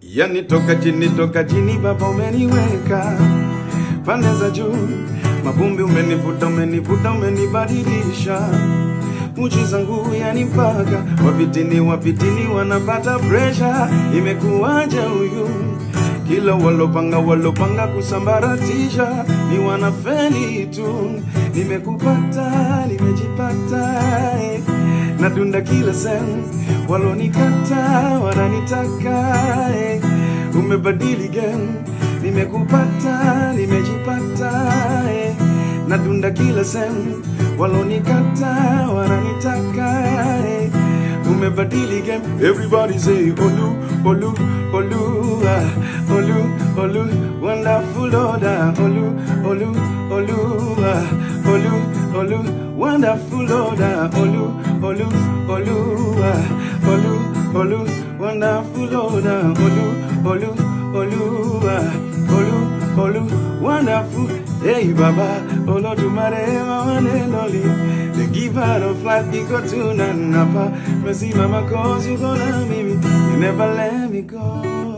Yani toka chini baba umeniweka pande za juu, mavumbi umenivuta umenibadilisha, uchi zangu yani mpaka wapitini wanapata pressure. Imekuwaje huyu? Kila walopanga kusambaratisha ni wanafeli tu. Nimekupata, nimejipata, nadunda kila sehemu, walonikata wananitaka, umebadili game. Nimekupata, nimejipata, nadunda kila sehemu, walonikata wananitaka, umebadili game. Everybody say Olu, Olu, Olu, Olu, Olu, wonderful Lord, Olu, Olu, Olu, Olu, Olu, wonderful Lord, Olu, Olu, Olu, Olu, Olu, wonderful Lord, Olu, Olu, Olu, Olu, Olu, wonderful. Hey Baba, Olodumare mawaneloli, the giver of life, iko tu na napa. Mercy Mama, cause you gonna me, you never let me go.